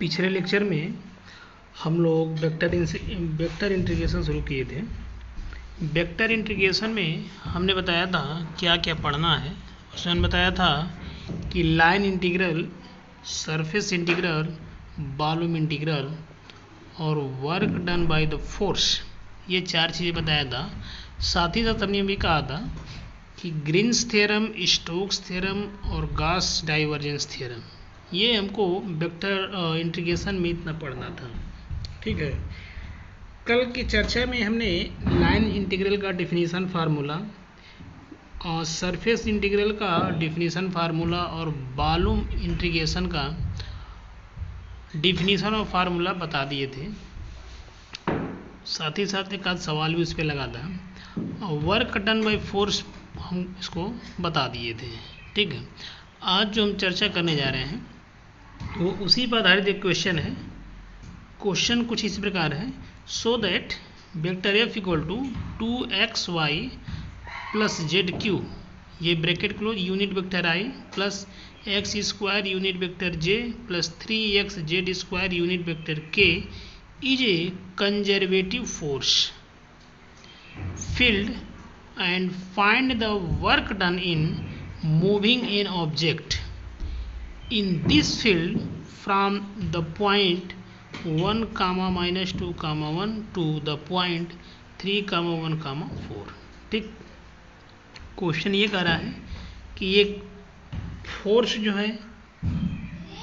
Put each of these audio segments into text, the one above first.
पिछले लेक्चर में हम लोग वेक्टर इंटीग्रेशन शुरू किए थे। वेक्टर इंटीग्रेशन में हमने बताया था क्या क्या पढ़ना है। उसमें हमने बताया था कि line integral, surface integral, volume integral और work done by the force, ये चार चीज़ें बताया था। साथ ही साथ हमने भी कहा था कि ग्रीन्स थ्योरम, स्टोक्स थ्योरम और गॉस डाइवर्जेंस थ्योरम, ये हमको वेक्टर इंटीग्रेशन में इतना पढ़ना था। ठीक है, कल की चर्चा में हमने लाइन इंटीग्रल का डिफिनीशन फार्मूला और सरफेस इंटीग्रल का डिफिनीशन फार्मूला और वॉल्यूम इंटीग्रेशन का डिफिनीशन और फार्मूला बता दिए थे। साथ ही साथ एक आध सवाल भी उस पर लगा था। वर्क डन बाय फोर्स हम इसको बता दिए थे। ठीक है, आज जो हम चर्चा करने जा रहे हैं वो उसी पर आधारित एक क्वेश्चन है। क्वेश्चन कुछ इस प्रकार है, so that vector F equal to 2xy plus Z cube, ये bracket close, unit vector I plus x square unit vector J plus 3x Z square unit vector K is a conservative force field and find the work done in moving an object in this field from the point 1, -2, 1 to the point 3, 1, 4। ठीक, question ये कह रहा है कि ये force जो है,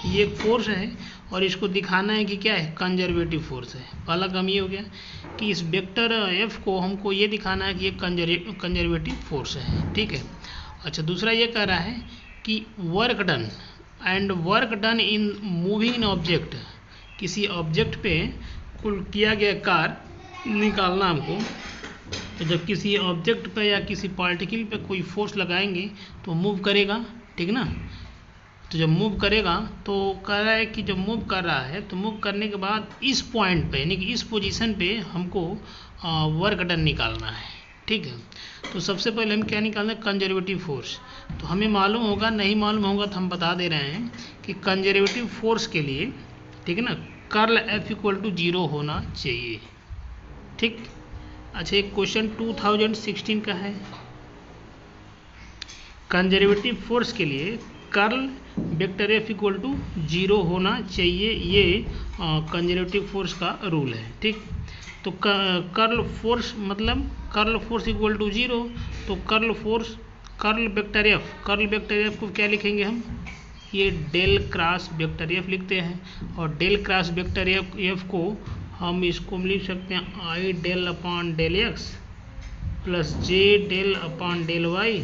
ये फोर्स है और इसको दिखाना है कि क्या है, कंजर्वेटिव फोर्स है। पहला काम ये हो गया कि इस वेक्टर एफ को हमको ये दिखाना है कि ये कंजर्वेटिव फोर्स है। ठीक है, अच्छा, दूसरा ये कह रहा है कि work done and work done in moving in object, किसी ऑब्जेक्ट पे कुल किया गया कार्य निकालना हमको। तो जब किसी ऑब्जेक्ट पे या किसी पार्टिकल पे कोई फोर्स लगाएंगे तो मूव करेगा। ठीक ना, तो जब मूव करेगा तो कह रहा है कि जब मूव कर रहा है तो मूव करने के बाद इस पॉइंट पे यानी कि इस पोजीशन पे हमको वर्क डन निकालना है। ठीक है, तो सबसे पहले हम क्या निकालना है, कंजर्वेटिव फोर्स। तो हमें मालूम होगा, नहीं मालूम होगा तो हम बता दे रहे हैं कि कंजर्वेटिव फोर्स के लिए, ठीक है ना, कर्ल एफ इक्वल टू 0 होना चाहिए। ठीक, अच्छा, एक क्वेश्चन 2016 का है, कंजर्वेटिव फोर्स के लिए curl vector F equal to 0 होना चाहिए, ये कंजर्वेटिव फोर्स का रूल है। ठीक, तो कर्ल फोर्स मतलब कर्ल फोर्स इक्वल टू 0, तो कर्ल वेक्टर एफ को क्या लिखेंगे हम, ये डेल क्रॉस वेक्टर एफ लिखते हैं। और डेल क्रॉस वेक्टर एफ को हम इसको लिख सकते हैं I del upon del X plus J del upon del Y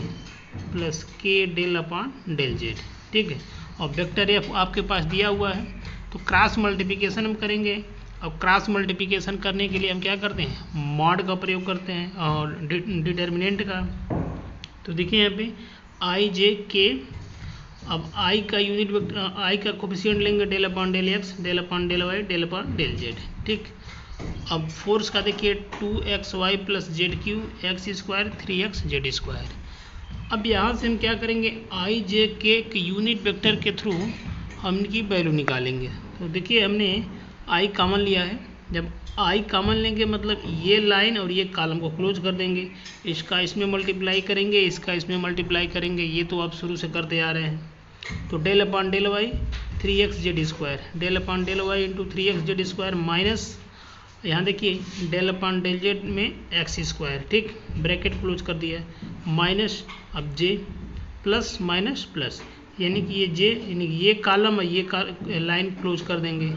plus K del upon del Z. ठीक है, और वेक्टर एफ आपके पास दिया हुआ है तो क्रॉस मल्टीप्लिकेशन हम करेंगे। अब क्रॉस मल्टीप्लिकेशन करने के लिए हम क्या करते हैं, मॉड का प्रयोग करते हैं और डिटर्मिनेंट का। तो देखिए यहाँ पे आई जे के, अब आई का यूनिट वेक्टर, आई का कोफिशिएंट लेंगे del upon del x, del upon del y, del upon del Z. ठीक, अब फोर्स का देखिए 2xy plus Z cube x square 3x Z square. अब यहाँ से हम क्या करेंगे, आई जे के यूनिट वेक्टर के थ्रू हम इनकी वैल्यू निकालेंगे। तो देखिए हमने आई कॉमन लिया है, जब आई कॉमन लेंगे मतलब ये लाइन और ये कॉलम को क्लोज कर देंगे, इसका इसमें मल्टीप्लाई करेंगे, इसका इसमें मल्टीप्लाई करेंगे, ये तो आप शुरू से करते आ रहे हैं। तो del upon del y 3x Z square, del upon del y into 3x Z square minus यहाँ देखिए डेल अपॉन डेल जेड में एक्स स्क्वायर। ठीक, ब्रैकेट क्लोज कर दिया, माइनस अब जे प्लस माइनस प्लस, यानी कि ये जे यानी कि ये कॉलम है, ये लाइन क्लोज कर देंगे।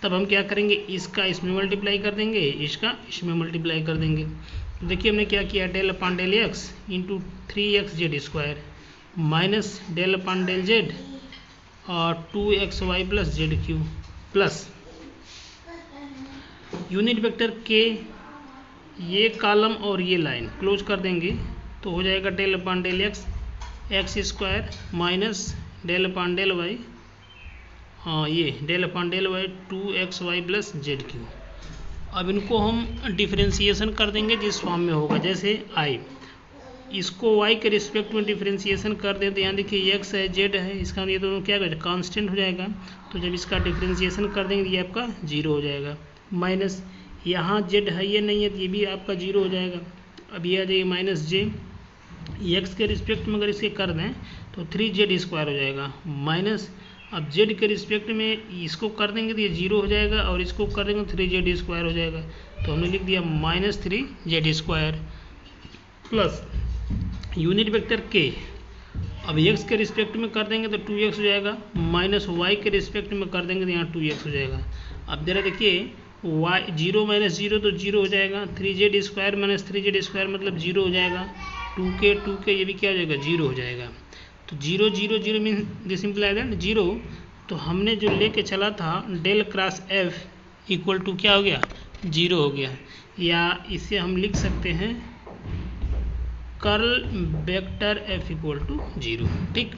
तब हम क्या करेंगे, इसका इसमें मल्टीप्लाई कर देंगे, इसका इसमें मल्टीप्लाई कर देंगे। तो देखिए हमने क्या किया, del upon del x into 3x Z square minus del upon del Z और 2xy plus Z cube plus unit vector के, ये कॉलम और ये लाइन क्लोज कर देंगे तो हो जाएगा del upon del X X square minus del upon del Y, ये del upon del Y 2xy plus Z cube. अब इनको हम डिफरेंशिएशन कर देंगे जिस फॉर्म में होगा, जैसे आई इसको y के रिस्पेक्ट में डिफ्रेंशिएशन कर दें तो यहाँ देखिए x है z है, इसका ये दोनों क्या कर कांस्टेंट हो जाएगा। तो जब इसका डिफ्रेंशिएशन कर देंगे ये आपका 0 हो जाएगा। माइनस यहाँ z है ये नहीं है तो ये भी आपका 0 हो जाएगा। अब ये आ जाएगी माइनस j, x के रिस्पेक्ट में अगर इसके कर दें तो 3z² हो जाएगा। माइनस अब z के रिस्पेक्ट में इसको कर देंगे तो ये 0 हो जाएगा और इसको कर देंगे तो 3z² हो जाएगा। तो हमने लिख दिया minus 3z² plus unit vector k। अब x के रिस्पेक्ट में कर देंगे तो 2x हो जाएगा, माइनस y के रिस्पेक्ट में कर देंगे तो यहाँ 2x हो जाएगा। अब जरा देखिए y 0 माइनस 0 तो 0 हो जाएगा, 3z² माइनस 3z² मतलब 0 हो जाएगा, 2k ये भी क्या हो जाएगा 0 हो जाएगा। तो 0 0 0 मीन दिस सिंपलाई दैट 0। तो हमने जो लेके चला था del cross f equal to क्या हो गया 0 हो गया। या इसे हम लिख सकते हैं curl vector f equal to 0। ठीक,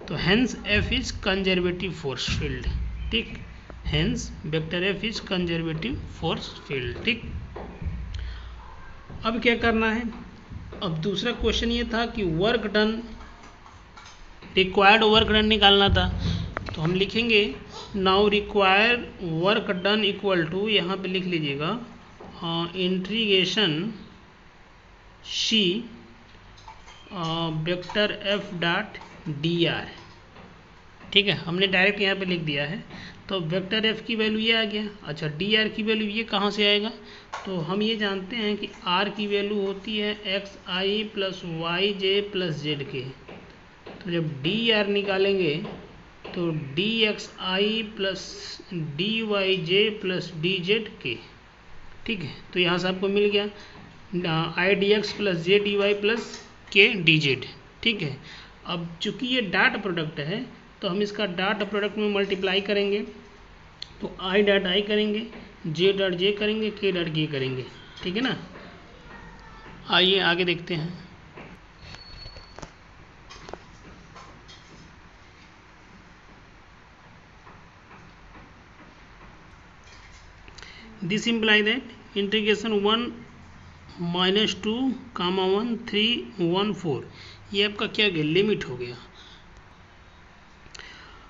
तो hence f is conservative force field. ठीक, hence vector f is conservative force field. ठीक, अब क्या करना है, अब दूसरा क्वेश्चन ये था कि work done, required work done निकालना था। तो हम लिखेंगे now required work done equal to, यहाँ पे लिख लीजिएगा integration c vector f dot dr। ठीक है, हमने डायरेक्ट यहाँ पे लिख दिया है। तो वेक्टर f की वैल्यू ये आ गया। अच्छा, dr की वैल्यू ये कहाँ से आएगा, तो हम ये जानते हैं कि r की वैल्यू होती है xi plus yj plus zk। तो जब dr निकालेंगे तो dxi plus dyj plus dzk। ठीक है, तो यहाँ से आपको मिल गया idx plus jdy plus k dz। ठीक है, अब चूंकि ये डॉट प्रोडक्ट है तो हम इसका डॉट प्रोडक्ट में मल्टीप्लाई करेंगे। तो i डॉट i करेंगे, j डॉट j करेंगे, k डॉट k करेंगे। ठीक है ना, आइए आगे देखते हैं। This imply that integration 1 minus 2 comma 1 3 1 4 ये आपका क्या गया लिमिट हो गया।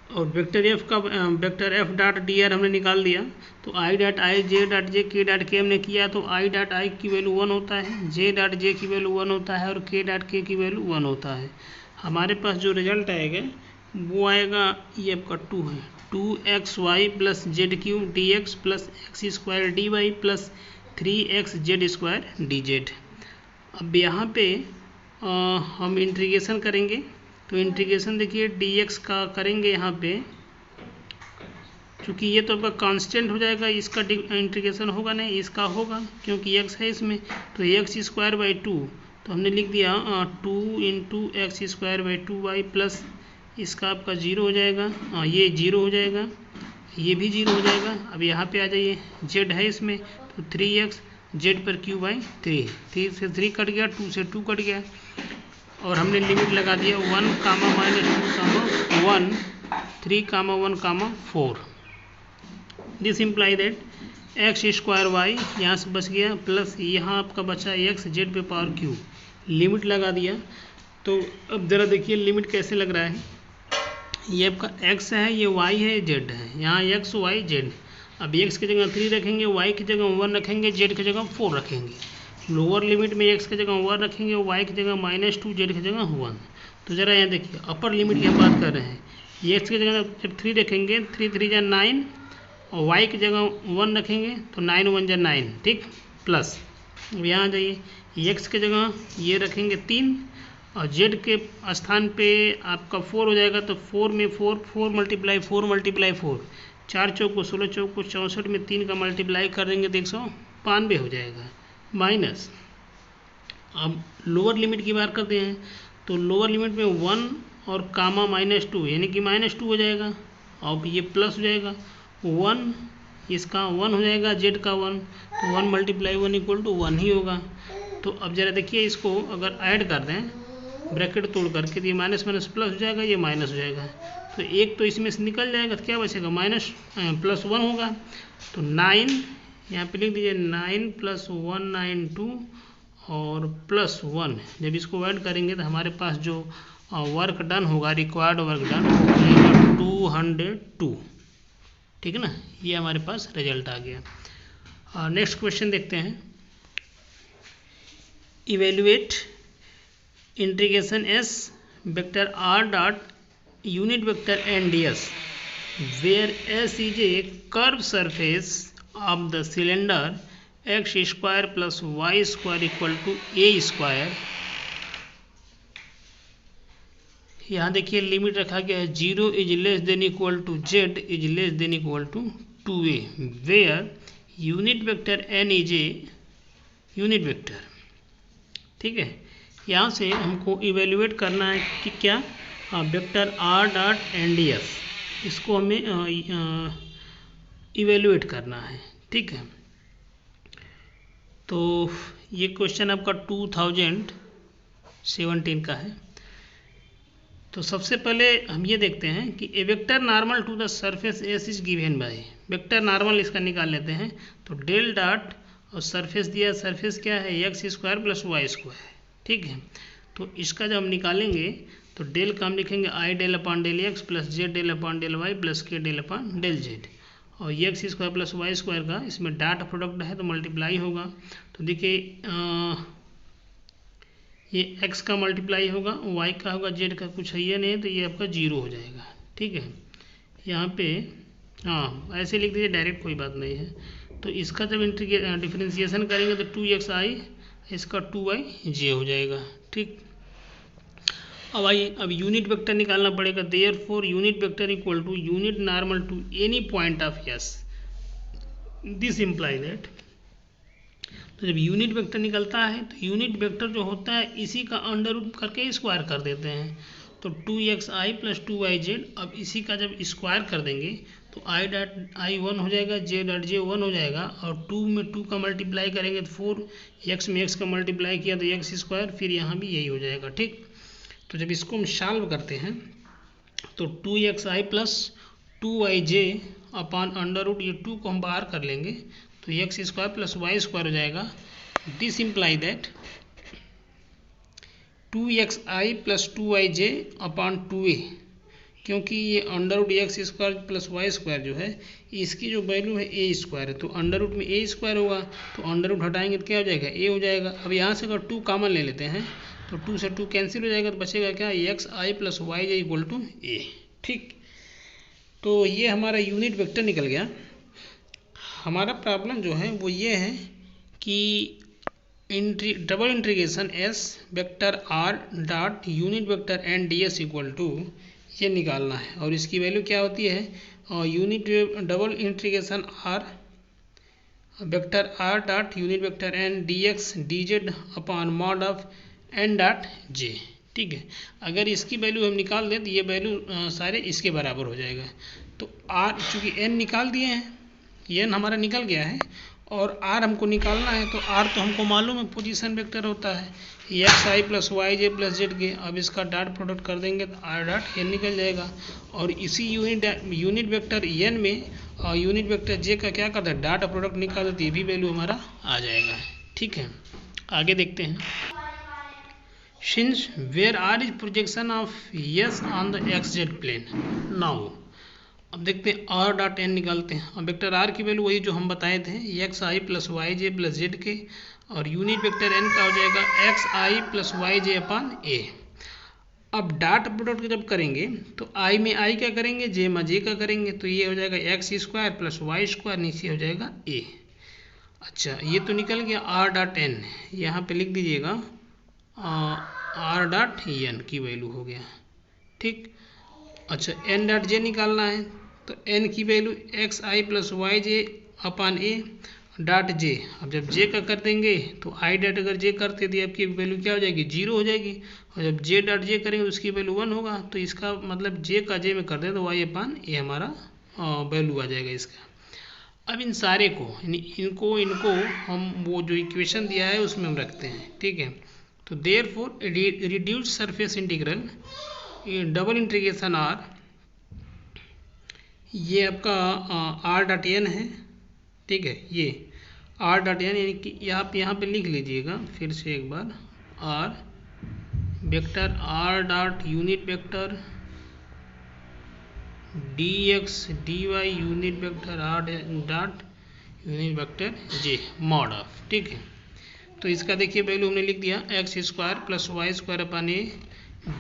और वेक्टर एफ का vector F dot D R हमने निकाल दिया। तो I dot I J dot J के डॉट के हमने किया तो आई डॉट आई की वैल्यू 1 होता है, जे डॉट जे की वैल्यू 1 होता है और के डॉट के की वैल्यू 1 होता है। हमारे पास जो रिजल्ट आएगा वो आएगा ये आपका 2 है, 2xy plus z cube d x plus x square d y plus 3x Z square d Z. अब यहाँ पे हम इंटीग्रेशन करेंगे। तो इंटीग्रेशन देखिए dx का करेंगे यहाँ पे, क्योंकि ये तो आपका कांस्टेंट हो जाएगा, इसका इंटीग्रेशन होगा नहीं, इसका होगा क्योंकि x है इसमें। तो एक्स स्क्वायर बाई 2 तो हमने लिख दिया 2 into x square by 2y plus इसका आपका 0 हो जाएगा, ये 0 हो जाएगा, ये भी 0 हो जाएगा। अब यहाँ पे आ जाइए z है इसमें तो 3x z पर क्यू बाई 3 से 3 कट गया, 2 से 2 कट गया और हमने लिमिट लगा दिया 1 कामा minus 2 comma 1 3 comma 1 comma 4। This imply that x square y यहाँ से बच गया प्लस यहाँ आपका बचा एक्स जेड पे पावर क्यू, लिमिट लगा दिया। तो अब ज़रा देखिए लिमिट कैसे लग रहा है, ये आपका x है, ये y है, z है, यहाँ x y z। अब x की जगह 3 रखेंगे, y की जगह 1 रखेंगे, z की जगह 4 रखेंगे। लोअर लिमिट में x की जगह 1 रखेंगे, y की जगह -2, z की जगह 1। तो ज़रा यहाँ देखिए अपर लिमिट की हम बात कर रहे हैं, ये x की जगह जब 3 रखेंगे 3 3 जा 9 और y की जगह 1 रखेंगे तो 9 1 जा 9। ठीक, प्लस अब यहाँ आ जाइए x की जगह ये रखेंगे 3 और z के स्थान पे आपका 4 हो जाएगा। तो 4 में 4 मल्टीप्लाई 4 मल्टीप्लाई 4 4 चौक को 16 चौक को 64 में 3 का मल्टीप्लाई कर देंगे तो 192 हो जाएगा। माइनस अब लोअर लिमिट की बात करते हैं तो लोअर लिमिट में 1 और कामा -2 यानी कि -2 हो जाएगा। अब ये प्लस हो जाएगा 1, इसका 1 हो जाएगा, z का 1 तो 1 मल्टीप्लाई 1 इक्वल टू 1 ही होगा। तो अब ज़रा देखिए इसको अगर ऐड कर दें ब्रैकेट तोड़ करके तो ये माइनस माइनस प्लस हो जाएगा, ये माइनस हो जाएगा। तो एक तो इसमें से निकल जाएगा तो क्या बचेगा +1 होगा। तो 9 यहाँ पे लिख दीजिए 9 + 1 9 2 और +1, जब इसको ऐड करेंगे तो हमारे पास जो वर्क डन होगा, रिक्वायर्ड वर्क डन, वो हो जाएगा 202। ठीक है ना, ये हमारे पास रिजल्ट आ गया। नेक्स्ट क्वेश्चन देखते हैं। Evaluate integration s vector are dot unit vector n d s where s is a curve surface of the cylinder x square plus Y square equal to a square. यहाँ देखिए limit रखा गया है 0 is less than equal to z is less than equal to 2a where unit vector n is a unit vector. ठीक है, यहाँ से हमको इवेल्युएट करना है कि क्या vector r dot n d s, इसको हमें इवेल्युएट करना है। ठीक है, तो ये क्वेश्चन आपका 2017 का है। तो सबसे पहले हम ये देखते हैं कि a vector normal to the surface S is given by, vector normal इसका निकाल लेते हैं। तो डेल डॉट और सरफेस दिया, सरफेस क्या है X square plus Y square. ठीक है, तो इसका जब हम निकालेंगे तो डेल का हम लिखेंगे I del upon del X plus Z del upon del Y plus K del upon del Z, और X square plus Y square का इसमें डॉट प्रोडक्ट है तो मल्टीप्लाई होगा। तो देखिए ये x का मल्टीप्लाई होगा, y का होगा, z का कुछ है ये नहीं, तो ये आपका 0 हो जाएगा। ठीक है, यहाँ पे हाँ ऐसे लिख दीजिए डायरेक्ट, कोई बात नहीं है। तो इसका जब डिफरेंशिएशन करेंगे तो 2xi, इसका 2yj हो जाएगा। ठीक, अब आइए अब यूनिट वेक्टर निकालना पड़ेगा। Therefore unit vector equal to unit normal to any point of s, this imply that. तो जब यूनिट वेक्टर निकलता है तो यूनिट वेक्टर जो होता है इसी का अंडर रूट करके स्क्वायर कर देते हैं। तो 2xi प्लस 2yz, अब इसी का जब स्क्वायर कर देंगे तो i डॉट i 1 हो जाएगा, j डॉट j 1 हो जाएगा, और 2 में 2 का मल्टीप्लाई करेंगे तो 4, x में x का मल्टीप्लाई किया तो x स्क्वायर, फिर यहाँ भी यही हो जाएगा। ठीक, तो जब इसको हम सॉल्व करते हैं तो 2xi plus 2yj upon under root, ये 2 को हम बाहर कर लेंगे तो x square plus Y square हो जाएगा। This imply that 2xi plus 2yj upon 2a, क्योंकि ये under root x square plus Y square जो है इसकी जो वैल्यू है ए स्क्वायर है, तो अंडर रूट में ए स्क्वायर होगा, तो अंडर रूट हटाएंगे तो क्या हो जाएगा, ए हो जाएगा। अब यहाँ से अगर 2 कॉमन ले लेते हैं तो 2 से 2 कैंसिल हो जाएगा, तो बचेगा क्या, xi plus Y J equal to A. ठीक, तो ये हमारा यूनिट वेक्टर निकल गया। हमारा प्रॉब्लम जो है वो ये है कि double integration s vector are dot unit vector n d s equal to ये निकालना है, और इसकी वैल्यू क्या होती है, unit double integration r vector are dot unit vector n d x D z upon mod of n dot j. ठीक है, अगर इसकी वैल्यू हम निकाल दें तो ये वैल्यू सारे इसके बराबर हो जाएगा। तो आर चूँकि एन निकाल दिए हैं, एन हमारा निकल गया है, और आर हमको निकालना है, तो आर तो हमको मालूम है पोजीशन वेक्टर होता है xi plus Y J plus Z के। अब इसका डॉट प्रोडक्ट कर देंगे तो आर डॉट एन निकल जाएगा, और इसी यूनिट वेक्टर एन में यूनिट वेक्टर जे का क्या करता है, डॉट प्रोडक्ट निकाल देते, ये भी वैल्यू हमारा आ जाएगा। ठीक है, आगे देखते हैं। Since where r is projection of s on the x z plane, now अब देखते हैं आर डॉट एन निकालते हैं। अब वेक्टर आर की वैल्यू वही जो हम बताए थे, xi plus Y J plus Z K, और यूनिट वेक्टर एन का हो जाएगा xi plus Y J upon A. अब डॉट प्रोडक्ट जब करेंगे तो i में i क्या करेंगे, j में j का करेंगे, तो ये हो जाएगा x square plus Y square, नीचे हो जाएगा a। अच्छा, ये तो निकल गया आर डॉट एन, यहाँ पे लिख दीजिएगा आर डॉट एन की वैल्यू हो गया। ठीक, अच्छा एन डॉट जे निकालना है, तो एन की value xi plus Y J upon a dot j. अब जब जे का कर देंगे तो आई डॉट अगर जे करते तो आपकी वैल्यू क्या हो जाएगी, 0 हो जाएगी, और जब जे डॉट जे करेंगे तो उसकी वैल्यू 1 होगा। तो इसका मतलब जे का जे में कर दें तो वाई अपॉन ए हमारा वैल्यू आ जाएगा इसका। अब इन सारे को इनको हम वो जो इक्वेशन दिया है उसमें हम रखते हैं। ठीक है, तो therefore reduced surface integral double integration r, ये आपका आर डॉट एन है। ठीक है, ये आर डॉट एन, यानी कि यहाँ पे लिख लीजिएगा फिर से एक बार, R vector are dot unit vector D x D Y unit vector are dot unit vector J mod of, ठीक है। तो इसका देखिए वैल्यू हमने लिख दिया X square plus Y square upon A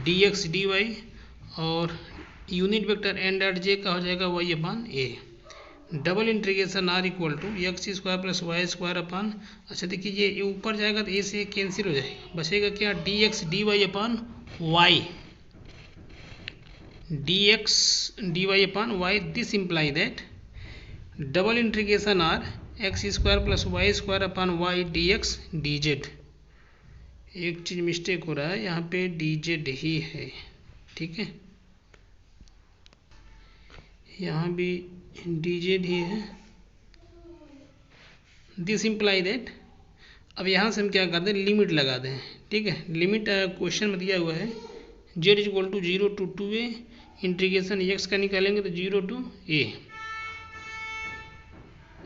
D x D Y, और unit vector N dot J का हो जाएगा Y upon A. Double integration R equal to x square plus Y square upon, अच्छा देखिए ये ऊपर जाएगा तो ए से कैंसिल हो जाएगा, बचेगा क्या d x D y upon y, d x D y upon y. This imply that double integration r x square plus Y square upon y d x D z. एक चीज़ मिस्टेक हो रहा है, यहाँ पे डी जेड ही है, ठीक है, यहाँ भी डी जेड ही है। दिस इम्प्लाई दैट, अब यहाँ से हम क्या करते हैं, लिमिट लगा दें, ठीक है। लिमिट क्वेश्चन में दिया हुआ है z equal to 0 to 2a, integration x का निकालेंगे तो 0 to a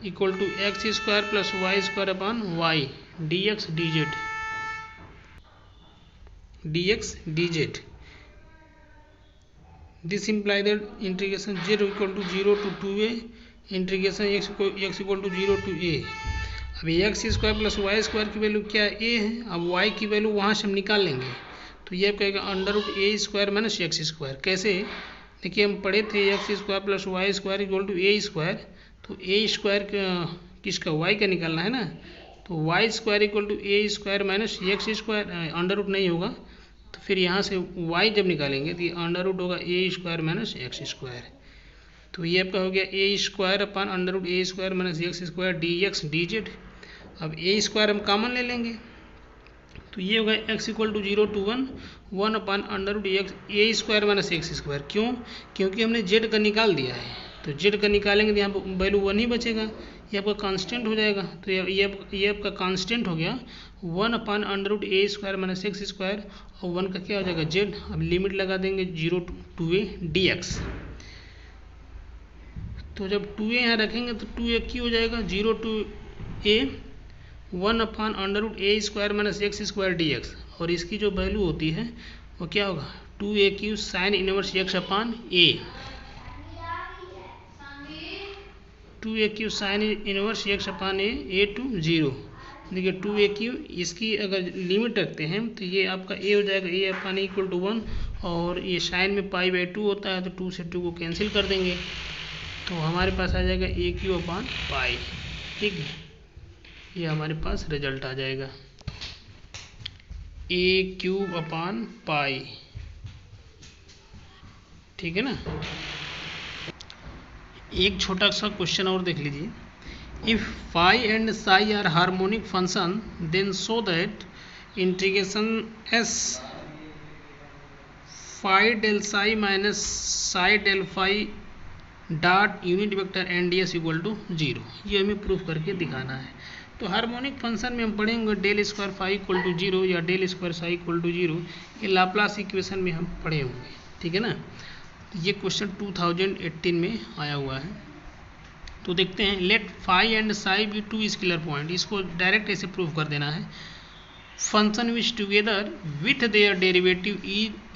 equal to x square plus Y square upon y d x D z, d x D z. This imply that integration z equal to 0 to 2a, integration x equal to 0 to a। अब x square plus Y square की value क्या a है, अब Y की value वहाँ से हम निकाल लेंगे, तो ये कहेगा अंडर रूट ए स्क्वायर माइनस एक्स स्क्वायर। कैसे, देखिए हम पढ़े थे x square plus Y square equal to a square, तो ए स्क्वायर किसका, वाई का निकालना है ना, तो y square equal to a square minus x square, under root नहीं होगा तो फिर यहाँ से वाई जब निकालेंगे तो ये अंडर रूट होगा A square minus x square. तो ये आपका हो गया A square upon under root A square minus x square D x D Z. अब ए स्क्वायर हम कॉमन ले लेंगे, तो ये होगा x equal to 0 to 1 upon under root x a square minus x square. क्यों, क्योंकि हमने जेड का निकाल दिया है, तो जेड का निकालेंगे तो यहाँ पर वैल्यू 1 ही बचेगा, ये आपका कांस्टेंट हो जाएगा। तो ये आपका कांस्टेंट हो गया 1 अपन अंडर रूट ए स्क्वायर माइनस एक्स स्क्वायर, और 1 का क्या हो जाएगा जेड। अब लिमिट लगा देंगे 0 to 2a डी एक्स, तो जब 2a यहाँ रखेंगे तो 2a की हो जाएगा 0 to a 1 upon under root A square minus x square D x, और इसकी जो वैल्यू होती है वो क्या होगा 2a cube sine inverse x upon a, 2a cube sine inverse x upon a to 0। देखिए 2a क्यू, इसकी अगर लिमिट रखते हैं तो ये आपका a हो जाएगा a अपान इक्वल टू 1, और ये साइन में π/2 होता है तो 2 से 2 को कैंसिल कर देंगे, तो हमारे पास आ जाएगा ए क्यू अपान पाई, ठीक है, ये हमारे पास रिजल्ट आ जाएगा ए क्यूब अपान पाई, ठीक है ना। एक छोटा सा क्वेश्चन और देख लीजिए, if phi and psi are harmonic function then so that integration s phi del psi minus psi del phi dot unit vector n d s equal to 0, ये हमें प्रूफ करके दिखाना है। तो हार्मोनिक फंक्शन में हम पढ़ेंगे del square phi equal to 0 या del square psi equal to 0, ये लाप्लास इक्वेशन में हम पढ़े होंगे, ठीक है ना। तो ये क्वेश्चन 2018 में आया हुआ है। तो देखते हैं, let phi and psi be 2 scalar point, इसको डायरेक्ट ऐसे प्रूफ कर देना है। Function which together with their derivative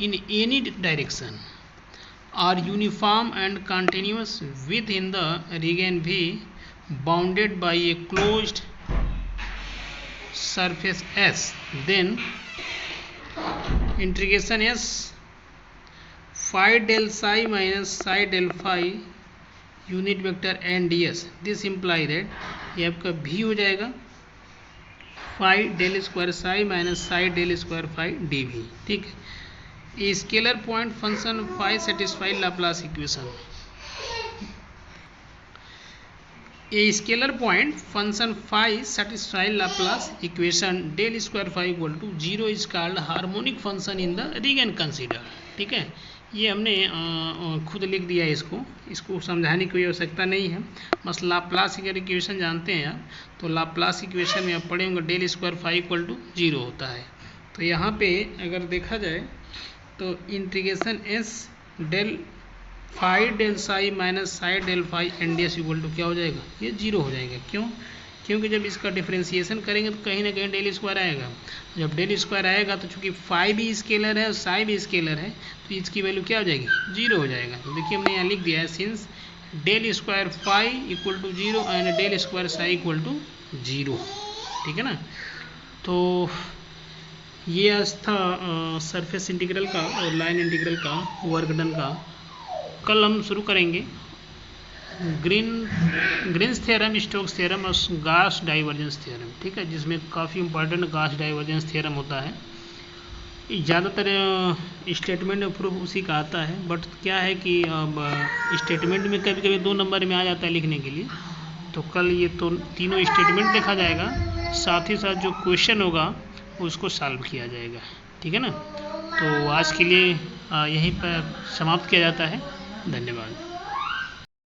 in any direction are uniform and continuous within the region be bounded by a closed surface S, then integration S phi del psi minus psi del phi unit vector n ds, this imply that ये आपका v हो जाएगा phi del square psi minus psi del square phi dv, ठीक है। ये scalar point function phi satisfy Laplace equation, a scalar point function phi satisfy Laplace equation del square phi equal to 0 is called harmonic function in the region consider, ठीक है। ये हमने खुद लिख दिया है, इसको समझाने की कोई आवश्यकता नहीं है, बस लाप्लास इक्वेशन जानते हैं आप, तो लाप्लास इक्वेशन में आप पढ़े होंगे del square phi equal to 0 होता है। तो यहाँ पे अगर देखा जाए तो integration s del phi del psi minus psi del phi n d s equal to क्या हो जाएगा, ये 0 हो जाएगा। क्यों, क्योंकि जब इसका डिफरेंशिएशन करेंगे तो कहीं ना कहीं डेल स्क्वायर आएगा। जब डेल स्क्वायर आएगा तो चूंकि फाई भी स्केलर है और साई भी स्केलर है तो इसकी वैल्यू क्या हो जाएगी, 0 हो जाएगा। तो देखिए हमने यहाँ लिख दिया है since del square phi equal to 0 and del square psi equal to 0, ठीक है ना। तो ये आज था सरफेस इंटीग्रल का और लाइन इंटीग्रल का वर्क डन का। कल हम शुरू करेंगे ग्रीन्स थ्योरम, स्टोक्स थ्योरम और गॉस डाइवर्जेंस थ्योरम, ठीक है, जिसमें काफ़ी इंपॉर्टेंट गॉस डाइवर्जेंस थ्योरम होता है। ज़्यादातर स्टेटमेंट में प्रूफ उसी का आता है, बट क्या है कि अब स्टेटमेंट में कभी कभी 2 नंबर में आ जाता है लिखने के लिए। तो कल ये तो तीनों स्टेटमेंट देखा जाएगा, साथ ही साथ जो क्वेश्चन होगा उसको सॉल्व किया जाएगा, ठीक है ना। तो आज के लिए यहीं पर समाप्त किया जाता है। धन्यवाद।